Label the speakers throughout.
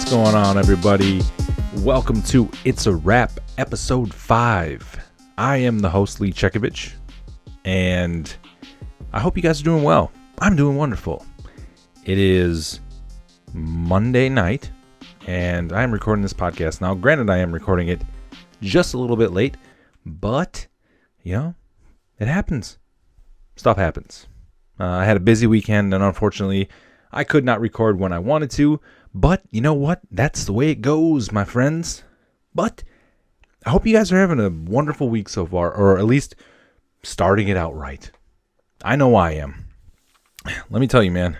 Speaker 1: What's going on, everybody? Welcome to It's a Wrap, episode 5. I am the host, Ciokiewicz, and I hope you guys are doing well. I'm doing wonderful. It is Monday night, and I am recording this podcast now. Granted, I am recording it just a little bit late, but, it happens. Stuff happens. I had a busy weekend, and unfortunately, I could not record when I wanted to, but you know what? That's the way it goes, my friends. But I hope you guys are having a wonderful week so far, or at least starting it out right. I know I am. Let me tell you, man,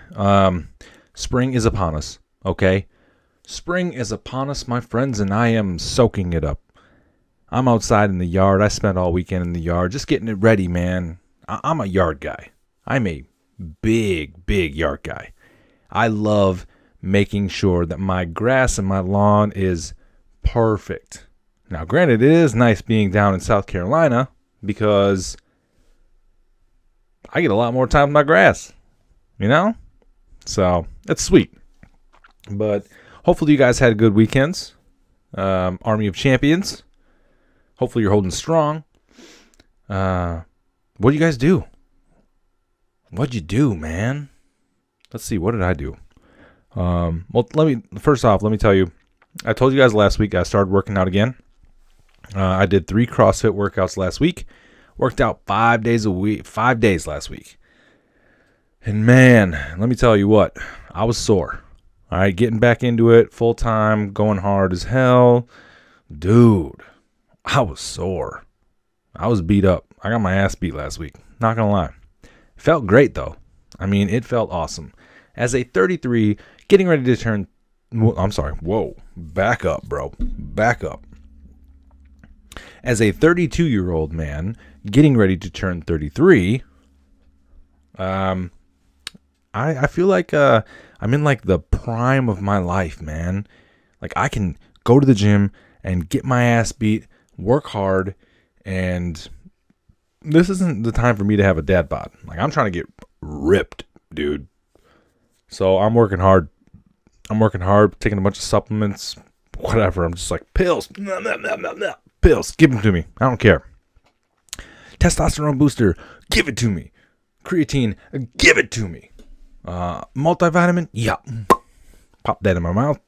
Speaker 1: spring is upon us, okay? Spring is upon us, my friends, and I am soaking it up. I'm outside in the yard. I spent all weekend in the yard just getting it ready, man. I'm a yard guy. I'm a big yard guy. I love making sure that my grass and my lawn is perfect. Now, granted, it is nice being down in South Carolina because I get a lot more time with my grass, So, that's sweet. But hopefully you guys had good weekends. Army of Champions. Hopefully you're holding strong. What do you guys do? What'd you do, man? Let's see. What did I do? Well, let me tell you. I told you guys last week I started working out again. I did 3 CrossFit workouts last week. Worked out 5 days last week. And man, let me tell you what. I was sore. All right, getting back into it full time, going hard as hell. Dude, I was sore. I was beat up. I got my ass beat last week. Not going to lie. Felt great, though. I mean, it felt awesome. As a 33, getting ready to turn... I'm sorry. Whoa. Back up, bro. Back up. As a 32-year-old man, getting ready to turn 33, I feel like I'm in, like, the prime of my life, man. Like, I can go to the gym and get my ass beat, work hard, and this isn't the time for me to have a dad bod. Like, I'm trying to get ripped, dude. So I'm working hard. Taking a bunch of supplements, whatever. I'm just like, pills. Pills. Give them to me. I don't care. Testosterone booster. Give it to me. Creatine. Give it to me. Multivitamin. Yeah. Pop that in my mouth.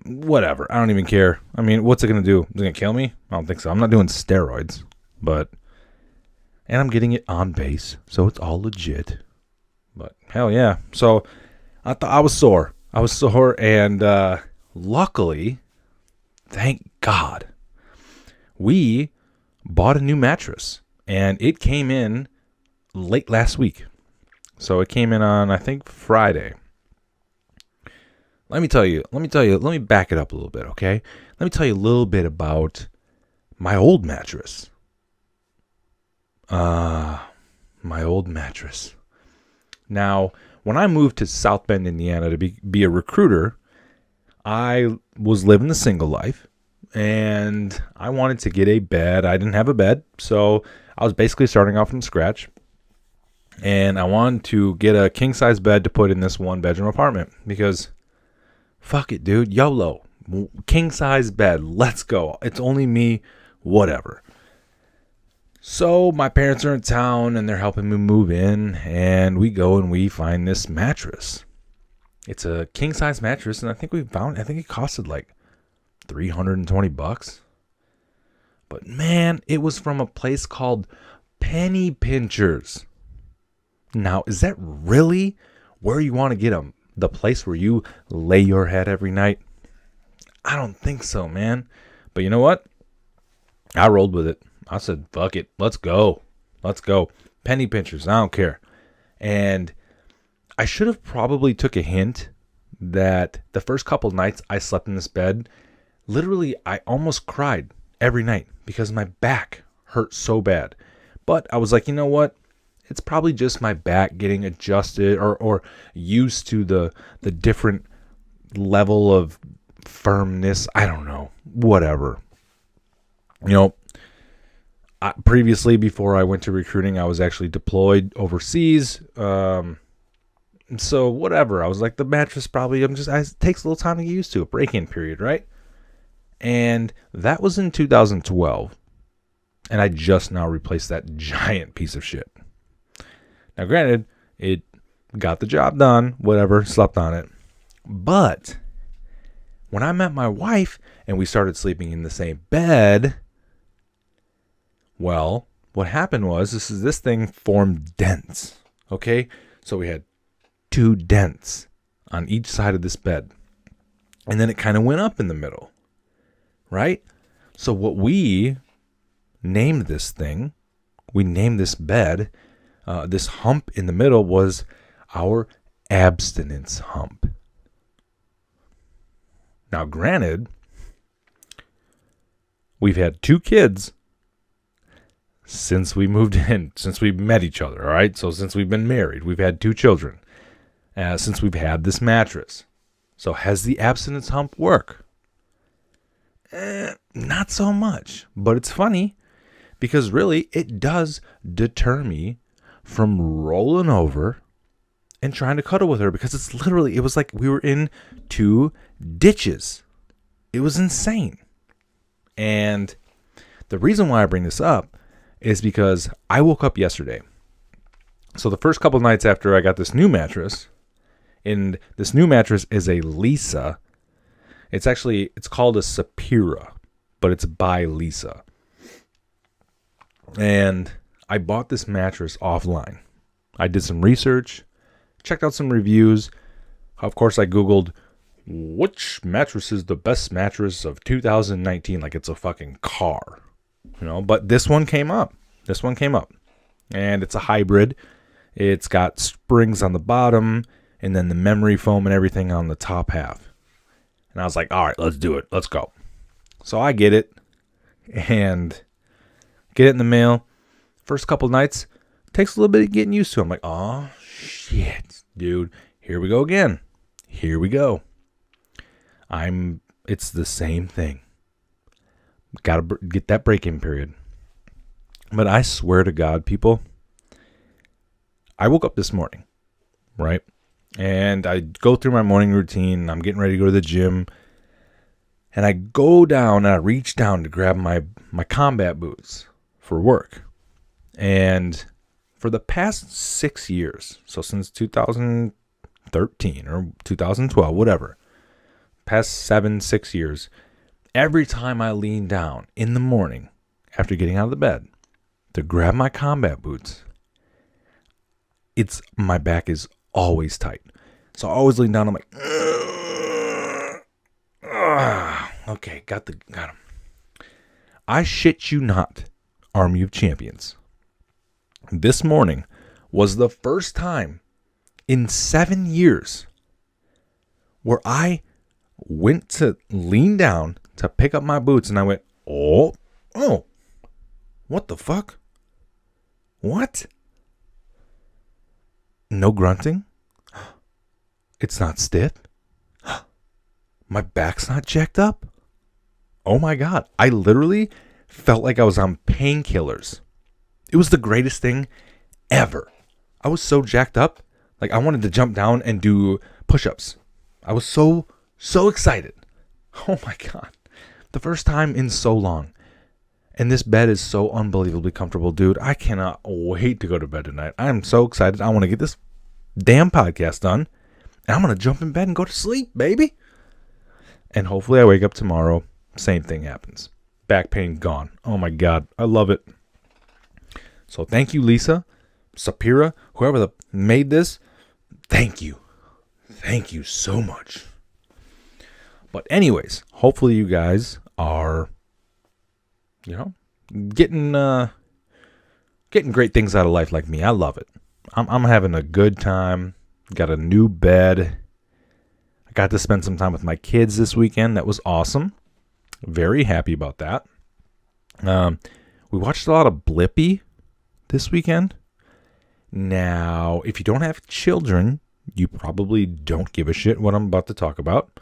Speaker 1: Whatever. I don't even care. I mean, what's it going to do? Is it going to kill me? I don't think so. I'm not doing steroids. And I'm getting it on base. So it's all legit. But hell yeah. So I thought I was sore. And luckily, thank God, we bought a new mattress. And it came in late last week. So it came in on, I think, Friday. Let me back it up a little bit, okay? Let me tell you a little bit about my old mattress. My old mattress. Now, when I moved to South Bend, Indiana to be a recruiter, I was living the single life, and I wanted to get a bed. I didn't have a bed, so I was basically starting off from scratch, and I wanted to get a king-size bed to put in this one-bedroom apartment, because fuck it, dude, YOLO, king-size bed, let's go. It's only me, whatever. So my parents are in town and they're helping me move in, and we go and we find this mattress. It's a king size mattress, and I think it costed like $320. But man, it was from a place called Penny Pinchers. Now, is that really where you want to get the place where you lay your head every night? I don't think so, man. But you know what? I rolled with it. I said, fuck it. Let's go. Penny Pinchers. I don't care. And I should have probably took a hint that the first couple nights I slept in this bed, literally I almost cried every night because my back hurt so bad. But I was like, you know what? It's probably just my back getting adjusted or used to the different level of firmness. I don't know. Whatever. Previously, before I went to recruiting, I was actually deployed overseas. So whatever. I was like, the mattress probably, it takes a little time to get used to, a break-in period, right? And that was in 2012. And I just now replaced that giant piece of shit. Now, granted, it got the job done, whatever, slept on it. But when I met my wife and we started sleeping in the same bed, well, what happened was this thing formed dents. Okay? So we had 2 dents on each side of this bed. And then it kind of went up in the middle. Right? So what we named this thing, we named this bed, this hump in the middle was our abstinence hump. Now, granted, we've had 2 kids since we moved in, since we met each other, all right? So since we've been married, we've had 2 children, since we've had this mattress. So has the abstinence hump work? Not so much, but it's funny because really it does deter me from rolling over and trying to cuddle with her, because it was like we were in 2 ditches. It was insane. And the reason why I bring this up is because I woke up yesterday. So the first couple nights after I got this new mattress, and this new mattress is a Lisa. It's called a Sapira, but it's by Lisa. And I bought this mattress offline. I did some research, checked out some reviews. Of course, I Googled, which mattress is the best mattress of 2019? Like it's a fucking car, but this one came up. And it's a hybrid. It's got springs on the bottom and then the memory foam and everything on the top half. And I was like, all right, let's do it. Let's go. So I get it and get it in the mail. First couple nights, takes a little bit of getting used to. I'm like, oh, shit, dude. Here we go again. Here we go. It's the same thing. Got to get that break-in period. But I swear to God, people, I woke up this morning, right? And I go through my morning routine. I'm getting ready to go to the gym. And I go down and I reach down to grab my combat boots for work. And for the past 6 years, so since 2013 or 2012, whatever, past 6 years, every time I lean down in the morning after getting out of the bed to grab my combat boots, my back is always tight. So I always lean down. I'm like, okay, got him. I shit you not, Army of Champions. This morning was the first time in 7 years where I went to lean down to pick up my boots and I went, oh, what the fuck? What? No grunting? It's not stiff? My back's not jacked up? Oh my God. I literally felt like I was on painkillers. It was the greatest thing ever. I was so jacked up. Like I wanted to jump down and do push-ups. I was so excited. Oh my God. The first time in so long. And this bed is so unbelievably comfortable, dude. I cannot wait to go to bed tonight. I am so excited. I want to get this damn podcast done. And I'm going to jump in bed and go to sleep, baby. And hopefully I wake up tomorrow. Same thing happens. Back pain gone. Oh my God. I love it. So thank you, Lisa, Sapira, whoever made this. Thank you. Thank you so much. But anyways, hopefully you guys are, getting great things out of life like me. I love it. I'm having a good time. Got a new bed. I got to spend some time with my kids this weekend. That was awesome. Very happy about that. We watched a lot of Blippi this weekend. Now, if you don't have children, you probably don't give a shit what I'm about to talk about.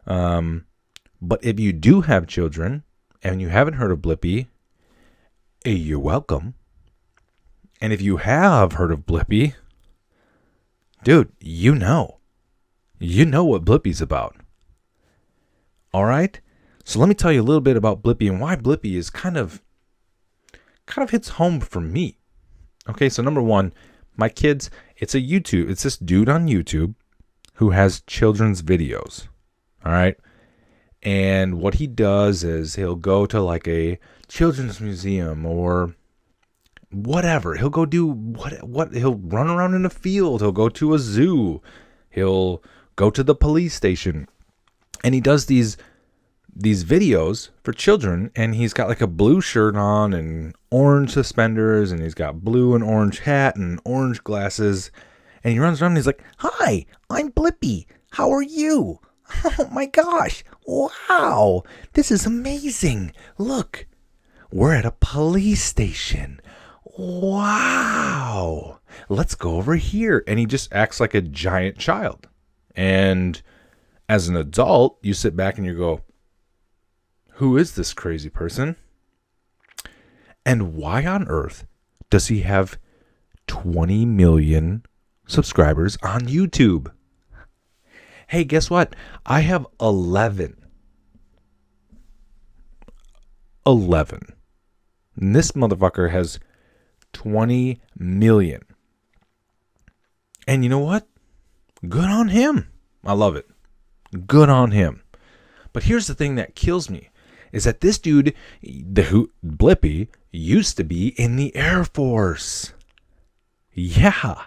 Speaker 1: But if you do have children and you haven't heard of Blippi, you're welcome. And if you have heard of Blippi, dude, you know what Blippi's about. All right? So let me tell you a little bit about Blippy and why Blippy is kind of hits home for me. Okay, so number one, my kids, it's this dude on YouTube who has children's videos. All right? And what he does is he'll go to like a children's museum or whatever. He'll go do what he'll run around in a field. He'll go to a zoo. He'll go to the police station. And he does these videos for children, and he's got like a blue shirt on and orange suspenders, and he's got blue and orange hat and orange glasses. And he runs around and he's like, "Hi, I'm Blippy. How are you? Oh my gosh. Wow. This is amazing. Look, we're at a police station. Wow. Let's go over here." And he just acts like a giant child. And as an adult, you sit back and you go, who is this crazy person? And why on earth does he have 20 million subscribers on YouTube? Hey, guess what? I have 11. And this motherfucker has 20 million. And you know what? Good on him. I love it. Good on him. But here's the thing that kills me is that this dude, Blippy, used to be in the Air Force. Yeah.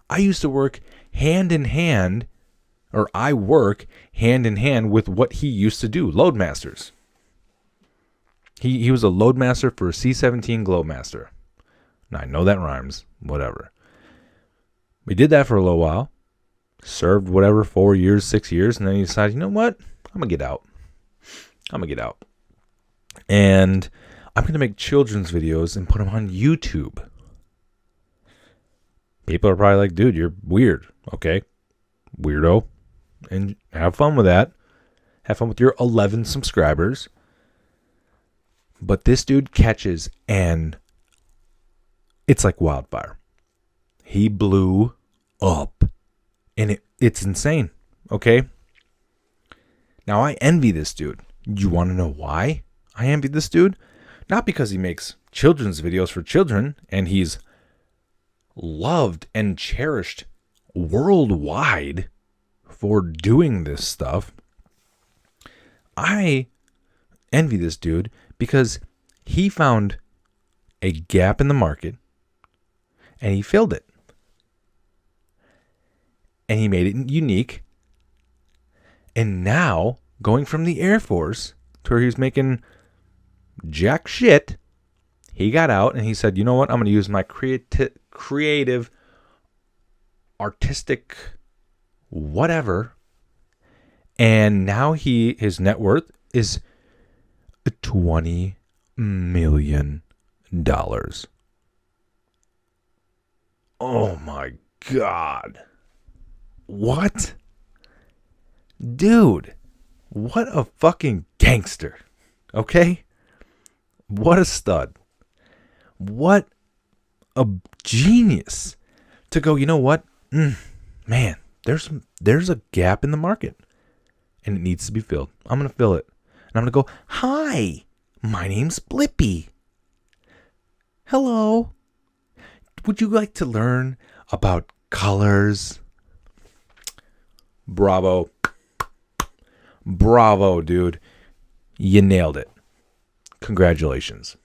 Speaker 1: I used to work hand in hand, or I work hand in hand with what he used to do, Loadmasters. He was a Loadmaster for a C-17 Glowmaster. Now, I know that rhymes, whatever. We did that for a little while. Served whatever, 4 years, 6 years, and then he decided, you know what? I'm going to get out. And I'm going to make children's videos and put them on YouTube. People are probably like, dude, you're weird. Okay, weirdo. And have fun with that. Have fun with your 11 subscribers. But this dude catches, and it's like wildfire. He blew up. And it's insane. Okay? Now, I envy this dude. You want to know why I envy this dude? Not because he makes children's videos for children, and he's loved and cherished worldwide for doing this stuff. I envy this dude because he found a gap in the market and he filled it. And he made it unique. And now, going from the Air Force to where he was making jack shit, he got out and he said, you know what? I'm going to use my creative, artistic, whatever. And now his net worth is $20 million. Oh my God. What? Dude, what a fucking gangster. Okay? What a stud. What a genius to go, you know what? Man, there's a gap in the market and it needs to be filled. I'm going to fill it. And I'm going to go, hi, my name's Blippy. Hello. Would you like to learn about colors? Bravo. Bravo, dude. You nailed it. Congratulations.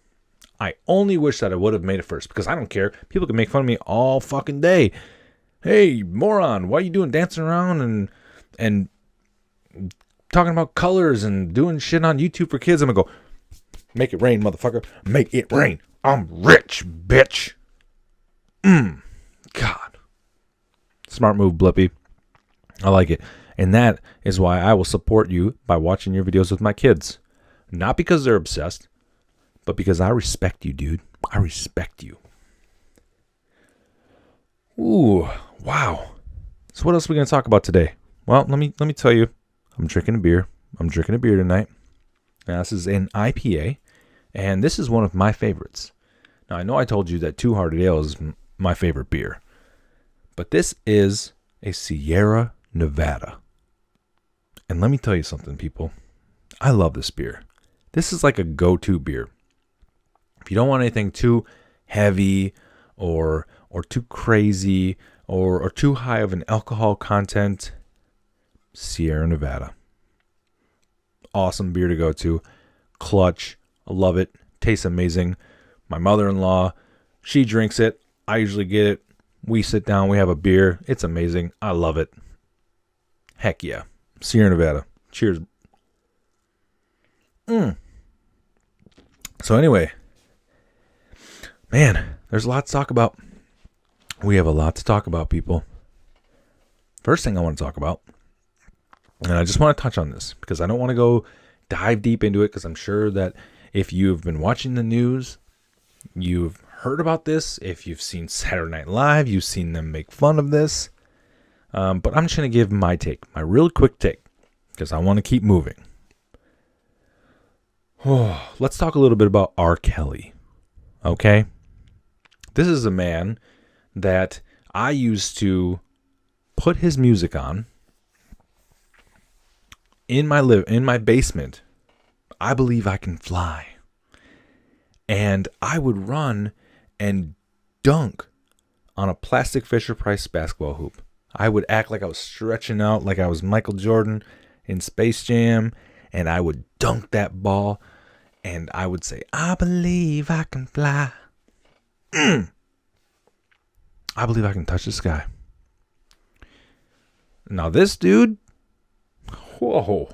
Speaker 1: I only wish that I would have made it first because I don't care. People can make fun of me all fucking day. Hey, moron, why are you doing dancing around and talking about colors and doing shit on YouTube for kids? I'm going to go, make it rain, motherfucker. Make it rain. I'm rich, bitch. God. Smart move, Blippy. I like it. And that is why I will support you by watching your videos with my kids. Not because they're obsessed, but because I respect you, dude. I respect you. Ooh, wow. So what else are we going to talk about today? Well, let me tell you. I'm drinking a beer. I'm drinking a beer tonight. Now, this is an IPA, and this is one of my favorites. Now, I know I told you that Two Hearted Ale is my favorite beer, But this is a Sierra Nevada. And let me tell you something, people. I love this beer. This is like a go-to beer. If you don't want anything too heavy or too crazy or too high of an alcohol content, Sierra Nevada. Awesome beer to go to. Clutch. I love it. Tastes amazing. My mother-in-law, she drinks it. I usually get it. We sit down. We have a beer. It's amazing. I love it. Heck yeah. Sierra Nevada. Cheers. So anyway, man, there's a lot to talk about. We have a lot to talk about, people. First thing I want to talk about, and I just want to touch on this because I don't want to go dive deep into it because I'm sure that if you've been watching the news, you've heard about this. If you've seen Saturday Night Live, you've seen them make fun of this. But I'm just going to give my take, my real quick take, because I want to keep moving. Let's talk a little bit about R. Kelly. Okay? This is a man that I used to put his music on in my basement. I Believe I Can Fly. And I would run and dunk on a plastic Fisher-Price basketball hoop. I would act like I was stretching out like I was Michael Jordan in Space Jam, and I would dunk that ball, and I would say, I believe I can fly. I believe I can touch the sky. Now this dude, whoa.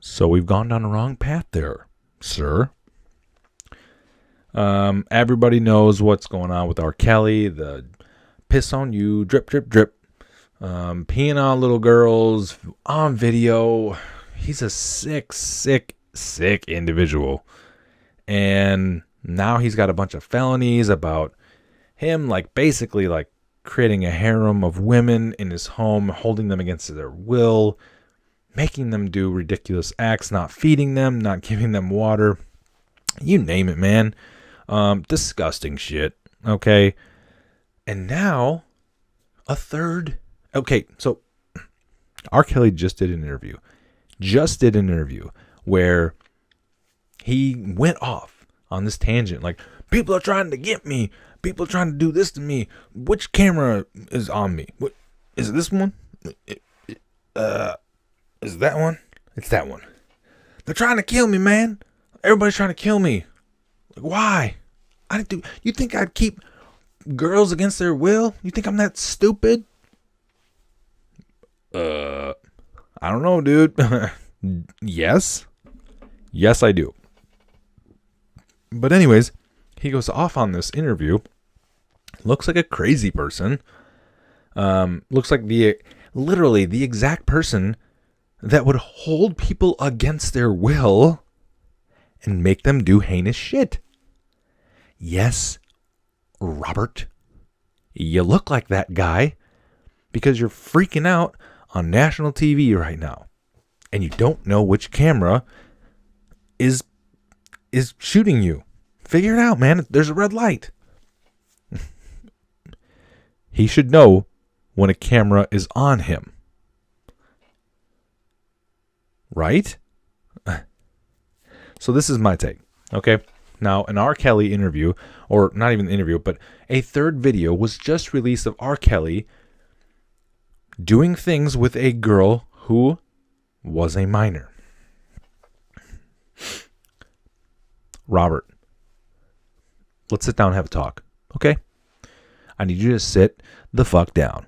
Speaker 1: So we've gone down the wrong path there, sir. Everybody knows what's going on with R. Kelly, the piss on you, drip, drip, drip, peeing on little girls on video. He's a sick individual. And now he's got a bunch of felonies about him, like basically like creating a harem of women in his home, holding them against their will, making them do ridiculous acts, not feeding them, not giving them water. You name it, man. Disgusting shit. Okay. And now a third. Okay. So R. Kelly just did an interview where he went off on this tangent. Like, people are trying to get me. People are trying to do this to me. Which camera is on me? What is it? This one? Is it that one? It's that one. They're trying to kill me, man. Everybody's trying to kill me. Like, why? You think I'd keep girls against their will? You think I'm that stupid? I don't know, dude. Yes, I do. But anyways, he goes off on this interview. Looks like a crazy person. Looks like literally the exact person that would hold people against their will and make them do heinous shit. Yes, Robert, you look like that guy because you're freaking out on national TV right now. And you don't know which camera is shooting you. Figure it out, man. There's a red light. He should know when a camera is on him. Right? So this is my take. Okay? Now, an R. Kelly interview, or not even an interview, but a third video was just released of R. Kelly doing things with a girl who was a minor. Robert, let's sit down and have a talk, okay? I need you to sit the fuck down.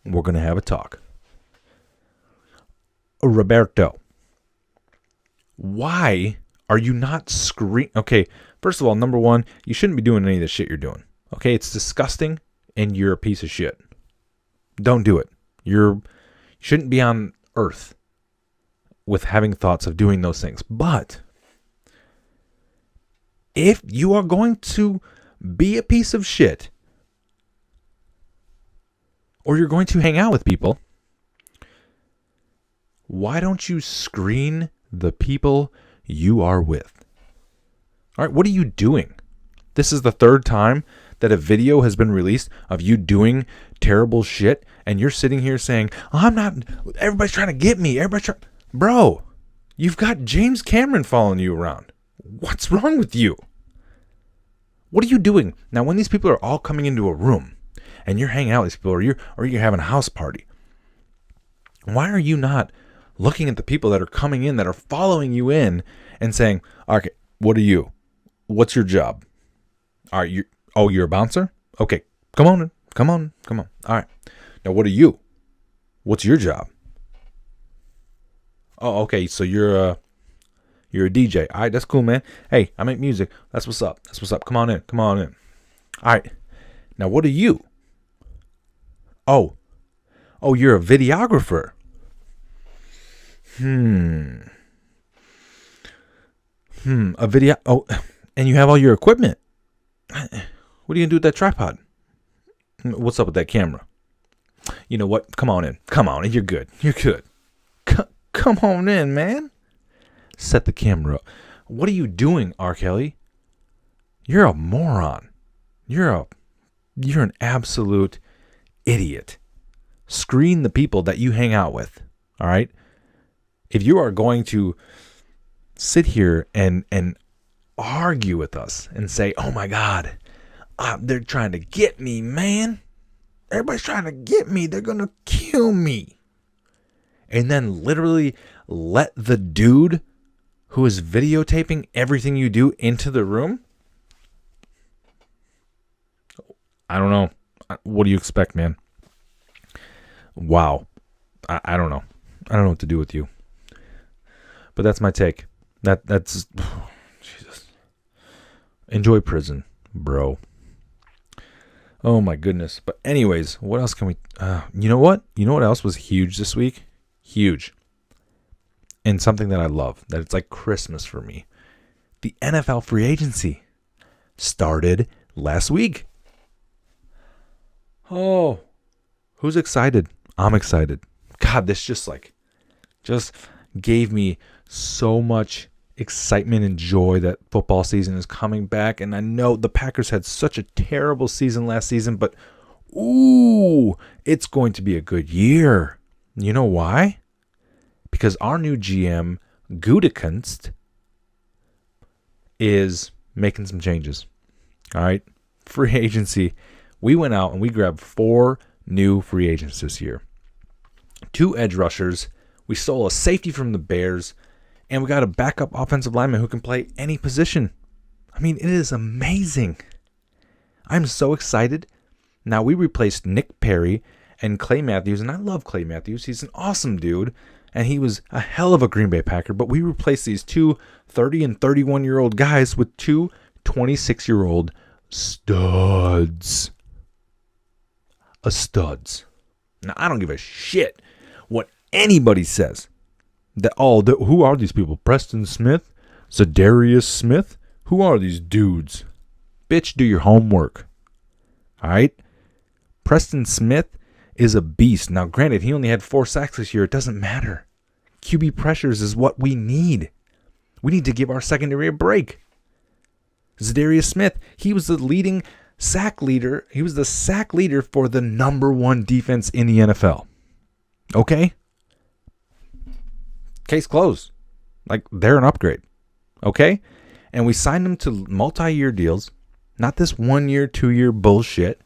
Speaker 1: We're going to have a talk. Roberto, why are you not screaming? Okay, first of all, number one, you shouldn't be doing any of the shit you're doing. Okay, it's disgusting, and you're a piece of shit. Don't do it. You shouldn't be on earth with having thoughts of doing those things. But if you are going to be a piece of shit, or you're going to hang out with people, why don't you screen the people you are with? All right, what are you doing? This is the third time that a video has been released of you doing terrible shit, and you're sitting here saying, I'm not, everybody's trying to get me. Bro, you've got James Cameron following you around. What's wrong with you? What are you doing? Now, when these people are all coming into a room and you're hanging out with these people, or you're having a house party, why are you not looking at the people that are coming in, that are following you in, and saying, okay, what are you? What's your job? All right, you're a bouncer? Okay, come on. All right. Now, what are you? What's your job? Oh, okay, so you're a DJ. All right, that's cool, man. Hey, I make music. That's what's up. Come on in. All right. Now, what are you? Oh, you're a videographer. A video. Oh, and you have all your equipment. What are you going to do with that tripod? What's up with that camera? You know what? Come on in. You're good. Come on in, man. Set the camera up. What are you doing, R. Kelly? You're a moron. You're an absolute idiot. Screen the people that you hang out with. All right? If you are going to sit here and argue with us and say, oh my God, they're trying to get me, man. Everybody's trying to get me. They're going to kill me. And then literally let the dude who is videotaping everything you do into the room? I don't know. What do you expect, man? Wow. I don't know. I don't know what to do with you. But that's my take. That's Jesus. Enjoy prison, bro. Oh my goodness. But anyways, what else can we you know what? You know what else was huge this week? Huge. And something that I love, that it's like Christmas for me. The NFL free agency started last week. Oh, who's excited? I'm excited. God, this just gave me so much excitement and joy that football season is coming back. And I know the Packers had such a terrible season last season, but ooh, it's going to be a good year. You know why? Because our new GM, Gutekunst, is making some changes. All right? Free agency. We went out and we grabbed 4 new free agents this year. 2 edge rushers. We stole a safety from the Bears. And we got a backup offensive lineman who can play any position. I mean, it is amazing. I'm so excited. Now, we replaced Nick Perry and Clay Matthews. And I love Clay Matthews. He's an awesome dude. And he was a hell of a Green Bay Packer. But we replaced these 2 30 and 31-year-old guys with 2 26-year-old studs. Studs. Now, I don't give a shit what anybody says. Who are these people? Preston Smith? Zadarius Smith? Who are these dudes? Bitch, do your homework. All right? Preston Smith is a beast. Now, granted, he only had 4 sacks this year. It doesn't matter. QB pressures is what we need. We need to give our secondary a break. Zadarius Smith, he was the leading sack leader. He was the sack leader for the number 1 defense in the NFL. Okay? Case closed. Like, they're an upgrade. Okay? And we signed them to multi-year deals. Not this 1-year, 2-year bullshit.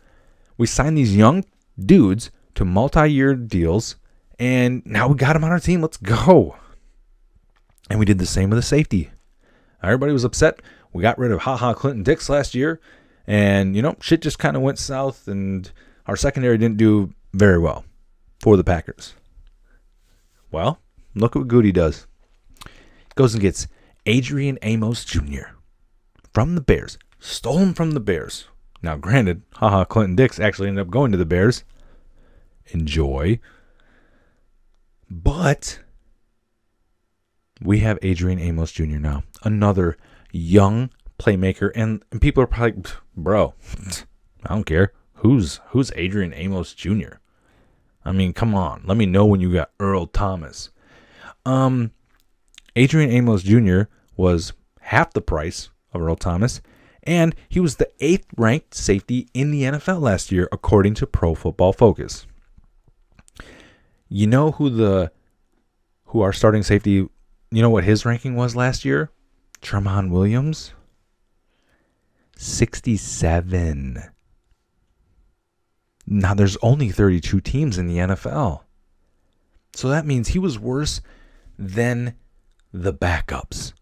Speaker 1: We signed these young dudes to multi-year deals. And now we got them on our team. Let's go. And we did the same with the safety. Everybody was upset. We got rid of Clinton Dix last year. And, shit just kind of went south. And our secondary didn't do very well for the Packers. Well, look at what Goody does. Goes and gets Adrian Amos Jr. from the Bears. Stole him from the Bears. Now, granted, Clinton Dix actually ended up going to the Bears. Enjoy. But we have Adrian Amos Jr. now. Another young playmaker. And people are probably, bro, I don't care. Who's Adrian Amos Jr.? I mean, come on. Let me know when you got Earl Thomas. Adrian Amos Jr. was half the price of Earl Thomas, And he was the 8th ranked safety in the NFL last year, according to Pro Football Focus. You know who our starting safety, you know what his ranking was last year? Tramon Williams. 67. Now, there's only 32 teams in the NFL. So that means he was worse than the backups.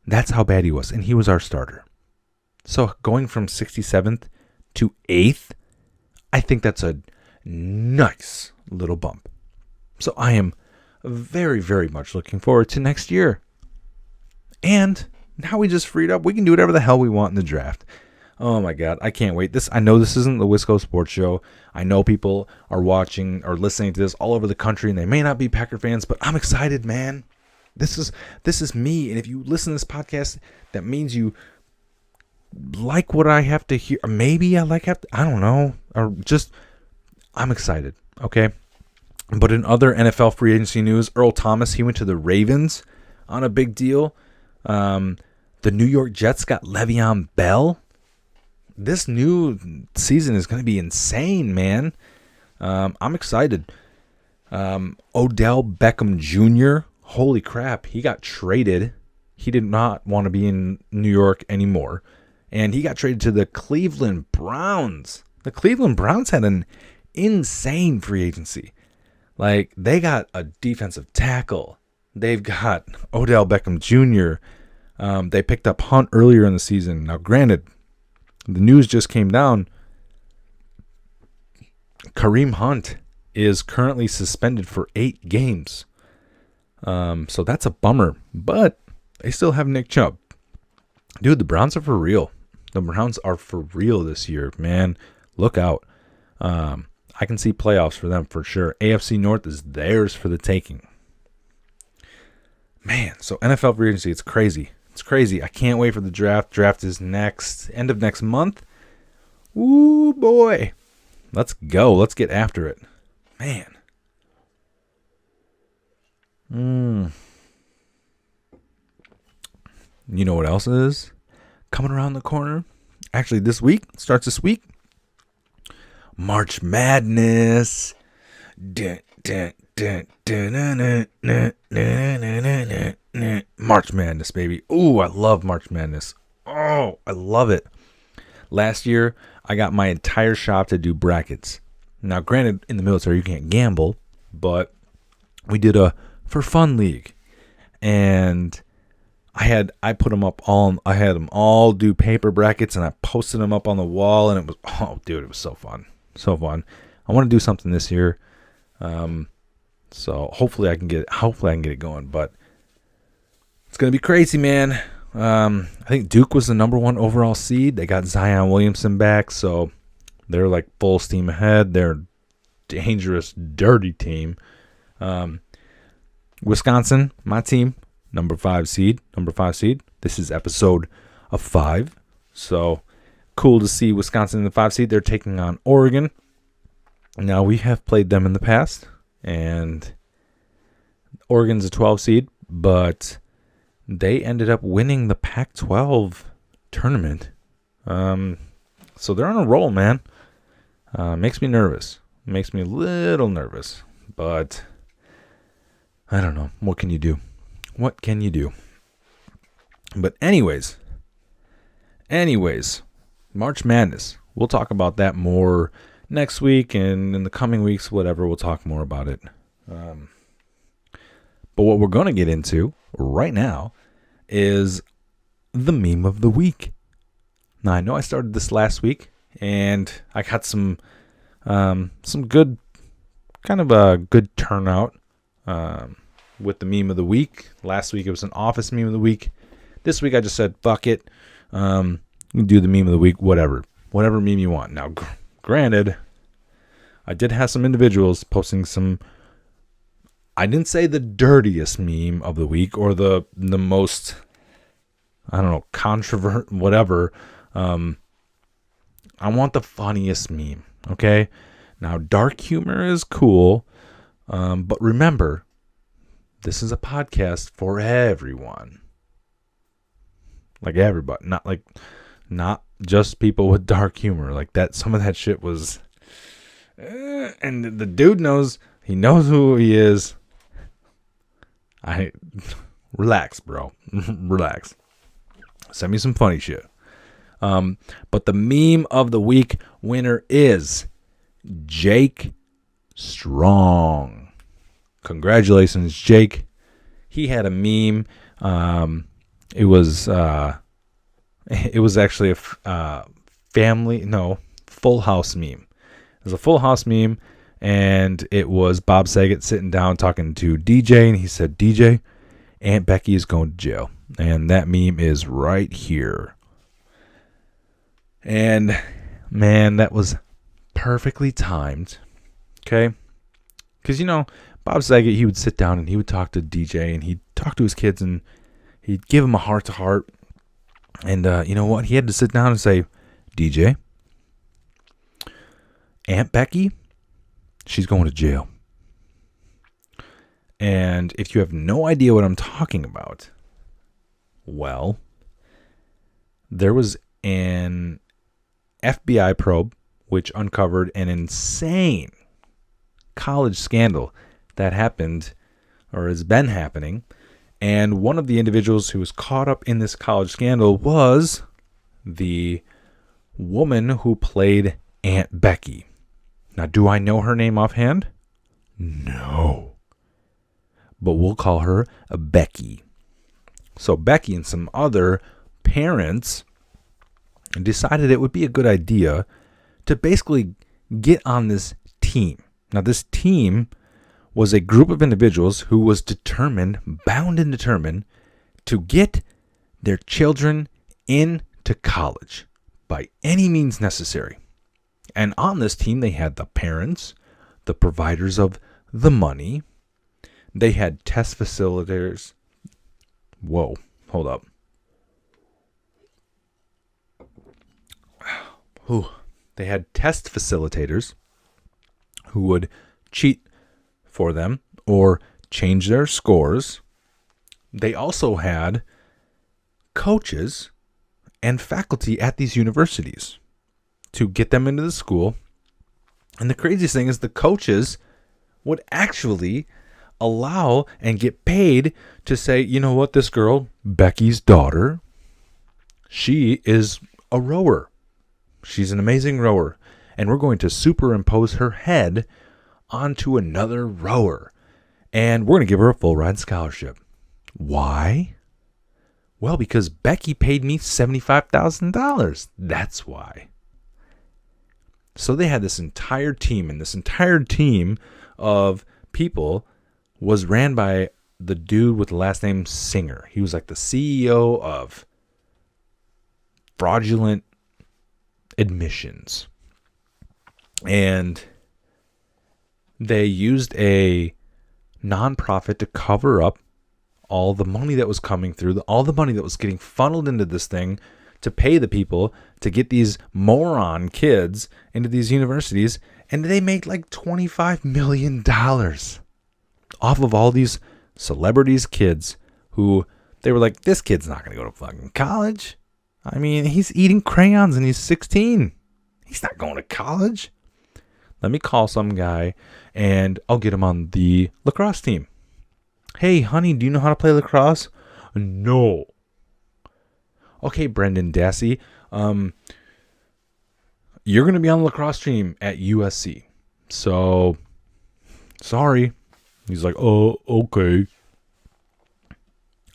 Speaker 1: That's how bad he was. And he was our starter. So going from 67th to 8th, I think that's a nice little bump. So I am very, very much looking forward to next year. And now we just freed up. We can do whatever the hell we want in the draft. Oh my God, I can't wait. I know this isn't the Wisco Sports Show. I know people are watching or listening to this all over the country, and they may not be Packer fans, but I'm excited, man. This is me, and if you listen to this podcast, that means you like what I have to hear. Maybe I don't know, or just I'm excited. Okay, but in other NFL free agency news, Earl Thomas, he went to the Ravens on a big deal. The New York Jets got Le'Veon Bell. This new season is going to be insane, man. I'm excited. Odell Beckham Jr., holy crap, he got traded. He did not want to be in New York anymore. And he got traded to the Cleveland Browns. The Cleveland Browns had an insane free agency. Like, they got a defensive tackle. They've got Odell Beckham Jr. They picked up Hunt earlier in the season. Now, granted, the news just came down. Kareem Hunt is currently suspended for 8 games. So that's a bummer. But they still have Nick Chubb. Dude, the Browns are for real. The Browns are for real this year, man. Look out. I can see playoffs for them for sure. AFC North is theirs for the taking. Man, so NFL free agency, it's crazy. It's crazy. I can't wait for the draft. Draft is end of next month. Ooh, boy. Let's go. Let's get after it. Man. You know what else is coming around the corner? Actually, starts this week. March Madness. March Madness, baby. Ooh, I love March Madness. Oh, I love it. Last year, I got my entire shop to do brackets. Now, granted, in the military, you can't gamble, but we did a for fun league. And I had them all do paper brackets, and I posted them up on the wall, and it was so fun. So fun. I want to do something this year. So hopefully I can get it going, but it's going to be crazy, man. I think Duke was the number 1 overall seed. They got Zion Williamson back, so they're like full steam ahead. They're a dangerous, dirty team. Wisconsin, my team, number 5 seed. This is episode of 5. So cool to see Wisconsin in the 5 seed. They're taking on Oregon. Now, we have played them in the past, and Oregon's a 12 seed, but they ended up winning the Pac-12 tournament. So they're on a roll, man. Makes me nervous. Makes me a little nervous, but I don't know. What can you do? But anyways, March Madness. We'll talk about that more next week and in the coming weeks, whatever. We'll talk more about it. But what we're going to get into right now is the meme of the week. Now, I know I started this last week, and I got some good, kind of a good turnout with the meme of the week. Last week it was an office meme of the week. This week I just said, fuck it. You can do the meme of the week, whatever meme you want. Now, granted, I did have some individuals posting some, I didn't say the dirtiest meme of the week or the most, I don't know, controversial, whatever. I want the funniest meme, okay? Now, dark humor is cool, but remember, this is a podcast for everyone. Like everybody, not like not just people with dark humor. Like that, some of that shit was, and the dude knows who he is. Relax, bro. Relax. Send me some funny shit. But the meme of the week winner is Jake Strong. Congratulations, Jake. He had a meme. It was actually a Full House meme. It was a Full House meme, and it was Bob Saget sitting down talking to DJ, and he said, DJ, Aunt Becky is going to jail. And that meme is right here. And, man, that was perfectly timed. Okay? Because, Bob Saget, he would sit down and he would talk to DJ, and he'd talk to his kids, and he'd give them a heart-to-heart. And you know what? He had to sit down and say, DJ, Aunt Becky, she's going to jail. And if you have no idea what I'm talking about, well, there was an FBI probe which uncovered an insane college scandal that happened or has been happening. And one of the individuals who was caught up in this college scandal was the woman who played Aunt Becky. Now, do I know her name offhand? No. But we'll call her Becky. So Becky and some other parents decided it would be a good idea to basically get on this team. Now, this team was a group of individuals who was bound and determined to get their children into college by any means necessary. And on this team, they had the parents, the providers of the money. They had test facilitators. Whoa, hold up. They had test facilitators who would cheat for them or change their scores. They also had coaches and faculty at these universities to get them into the school. And the craziest thing is the coaches would actually allow and get paid to say, you know what, this girl, Becky's daughter, she is a rower. She's an amazing rower. And we're going to superimpose her head onto another rower. And we're going to give her a full ride scholarship. Why? Well, because Becky paid me $75,000. That's why. So they had this entire team, and this entire team of people was ran by the dude with the last name Singer. He was like the CEO of fraudulent admissions. And they used a nonprofit to cover up all the money that was coming through, all the money that was getting funneled into this thing to pay the people to get these moron kids into these universities. And they made like $25 million off of all these celebrities' kids who they were like, this kid's not going to go to fucking college. I mean, he's eating crayons and he's 16. He's not going to college. Let me call some guy and I'll get him on the lacrosse team. Hey, honey, do you know how to play lacrosse? No. Okay, Brendan Dassey, you're going to be on the lacrosse team at USC. So, sorry. He's like, oh, okay.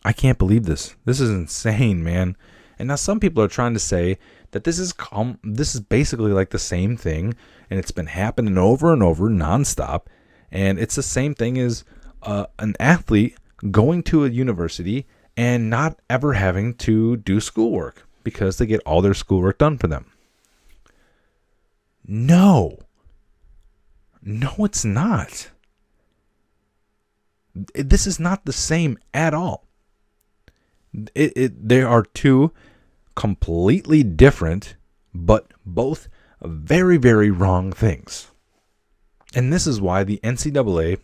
Speaker 1: I can't believe this. This is insane, man. And now some people are trying to say that this is basically like the same thing, and it's been happening over and over nonstop. And it's the same thing as an athlete going to a university and not ever having to do schoolwork because they get all their schoolwork done for them. No, it's not. This is not the same at all. There are two completely different, but both very, very wrong things. And this is why the NCAA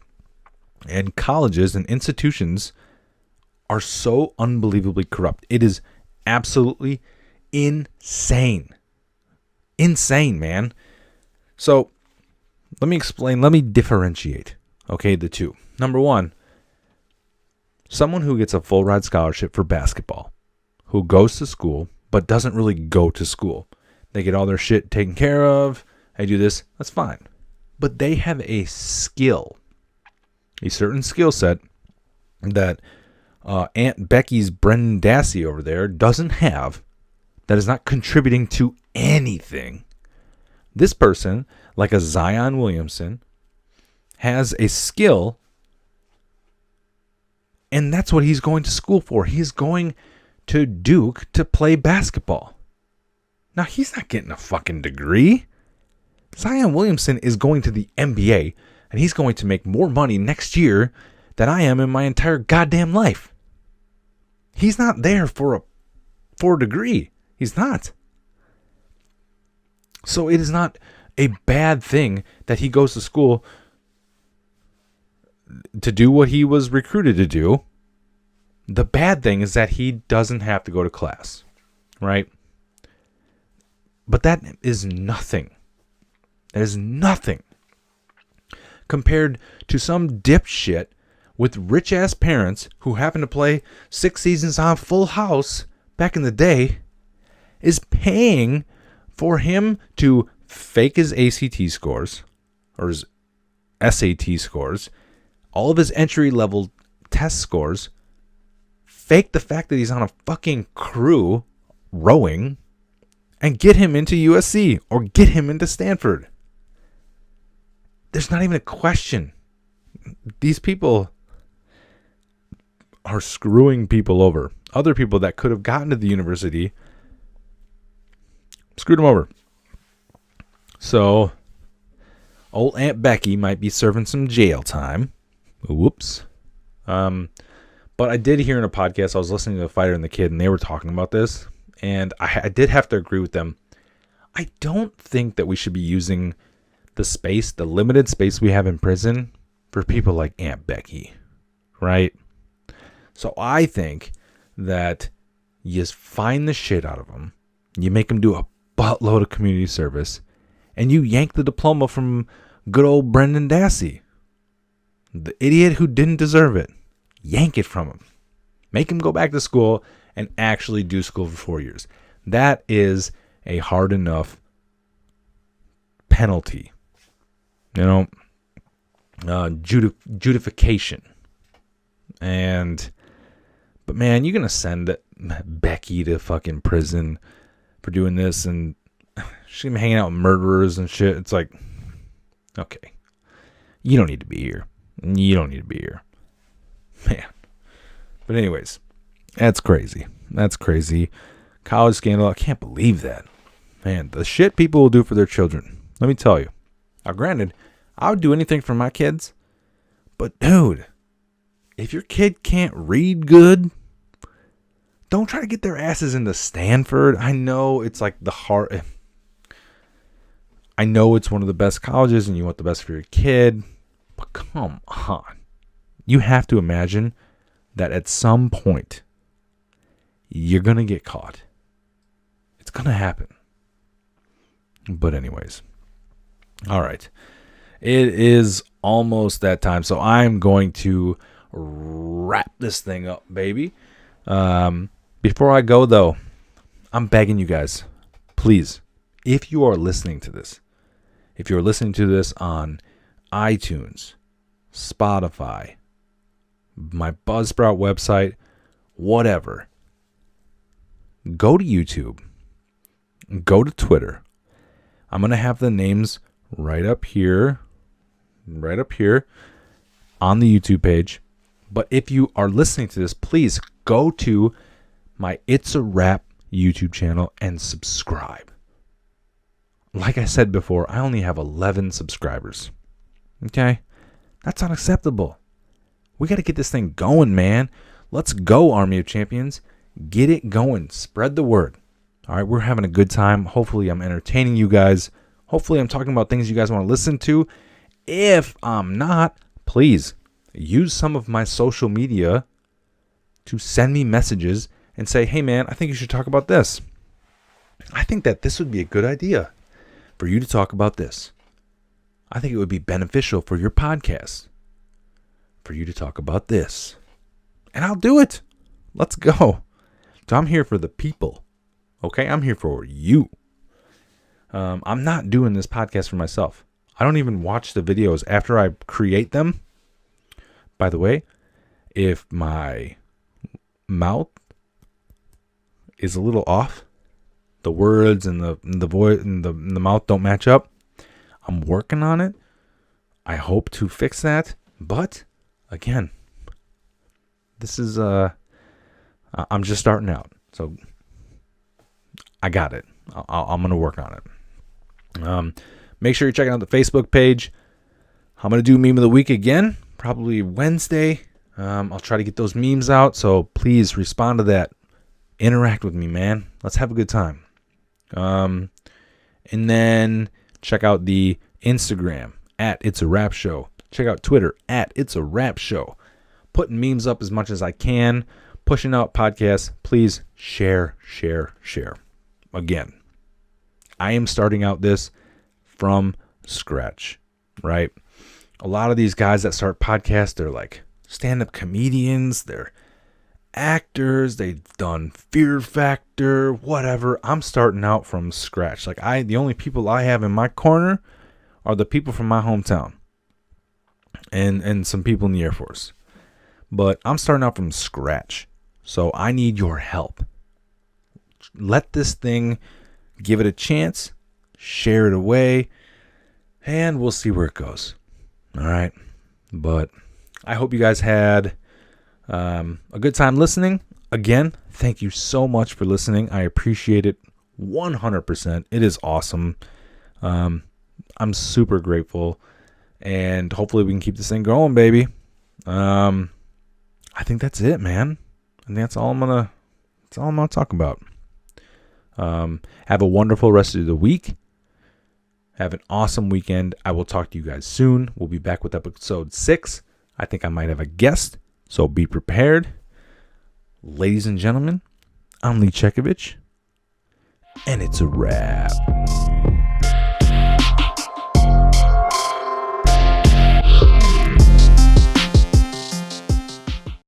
Speaker 1: and colleges and institutions are so unbelievably corrupt. It is absolutely insane. Insane, man. So let me explain. Let me differentiate, okay, the two. Number one, someone who gets a full ride scholarship for basketball, who goes to school but doesn't really go to school. They get all their shit taken care of. They do this. That's fine. But they have a skill, a certain skill set that Aunt Becky's Brendan Dassey over there doesn't have, that is not contributing to anything. This person, like a Zion Williamson, has a skill, and that's what he's going to school for. He's going to Duke to play basketball. Now, he's not getting a fucking degree. Zion Williamson is going to the NBA, and he's going to make more money next year than I am in my entire goddamn life. He's not there for a degree. He's not. So it is not a bad thing that he goes to school to do what he was recruited to do. The bad thing is that he doesn't have to go to class, right? But that is nothing. That is nothing compared to some dipshit with rich-ass parents who happen to play 6 seasons on Full House back in the day, is paying for him to fake his ACT scores or his SAT scores, all of his entry-level test scores, fake the fact that he's on a fucking crew rowing, and get him into USC or get him into Stanford. There's not even a question. These people are screwing people over. Other people that could have gotten to the university screwed them over. So, old Aunt Becky might be serving some jail time. Whoops. But I did hear in a podcast, I was listening to The Fighter and the Kid, and they were talking about this. And I did have to agree with them. I don't think that we should be using the space, the limited space we have in prison, for people like Aunt Becky, right? So I think that you just find the shit out of them, you make them do a buttload of community service, and you yank the diploma from good old Brendan Dassey, the idiot who didn't deserve it. Yank it from him. Make him go back to school and actually do school for 4 years. That is a hard enough penalty. You know, judification. But man, you're going to send Becky to fucking prison for doing this, and she's going to be hanging out with murderers and shit. It's like, okay, you don't need to be here. You don't need to be here. Man. But anyways, that's crazy. That's crazy. College scandal. I can't believe that. Man, the shit people will do for their children. Let me tell you. Now, granted, I would do anything for my kids. But, dude, if your kid can't read good, don't try to get their asses into Stanford. I know it's like the heart. I know it's one of the best colleges and you want the best for your kid. But come on. You have to imagine that at some point, you're going to get caught. It's going to happen. But anyways. All right. It is almost that time. So I'm going to wrap this thing up, baby. Before I go, though, I'm begging you guys, please, if you are listening to this, if you're listening to this on iTunes, Spotify, my Buzzsprout website, whatever, go to YouTube, go to Twitter. I'm going to have the names right up here on the YouTube page. But if you are listening to this, please go to my It's a Wrap YouTube channel and subscribe. Like I said before, I only have 11 subscribers. Okay? That's unacceptable. We got to get this thing going, man. Let's go, Army of Champions. Get it going. Spread the word. All right, we're having a good time. Hopefully, I'm entertaining you guys. Hopefully, I'm talking about things you guys want to listen to. If I'm not, please use some of my social media to send me messages and say, hey, man, I think you should talk about this. I think that this would be a good idea for you to talk about this. I think it would be beneficial for your podcast for you to talk about this. And I'll do it. Let's go. So I'm here for the people. Okay? I'm here for you. I'm not doing this podcast for myself. I don't even watch the videos after I create them. By the way, if my mouth is a little off, the words and the voice and the mouth don't match up, I'm working on it. I hope to fix that. But again, this is I'm just starting out, so I got it. I'm gonna work on it. Make sure you're checking out the Facebook page. I'm gonna do meme of the week again, probably Wednesday. I'll try to get those memes out, so please respond to that. Interact with me, man. Let's have a good time. And then check out the Instagram at It's a Rap Show. Check out Twitter at It's a Rap Show. Putting memes up as much as I can. Pushing out podcasts. Please share. Again, I am starting out this from scratch, right? A lot of these guys that start podcasts, they're like stand-up comedians. They're actors. They've done Fear Factor, whatever. I'm starting out from scratch. Like the only people I have in my corner are the people from my hometown and some people in the Air Force. But I'm starting out from scratch. So I need your help. Let this thing, give it a chance, share it away, and we'll see where it goes. All right. But I hope you guys had a good time listening. Again, thank you so much for listening. I appreciate it 100%. It is awesome. I'm super grateful, and hopefully we can keep this thing going, baby. I think that's it, man. I think that's all I'm gonna talk about. Have a wonderful rest of the week. Have an awesome weekend. I will talk to you guys soon. We'll be back with episode 6. I think I might have a guest, so be prepared. Ladies and gentlemen, I'm Ciokiewicz, and it's a wrap.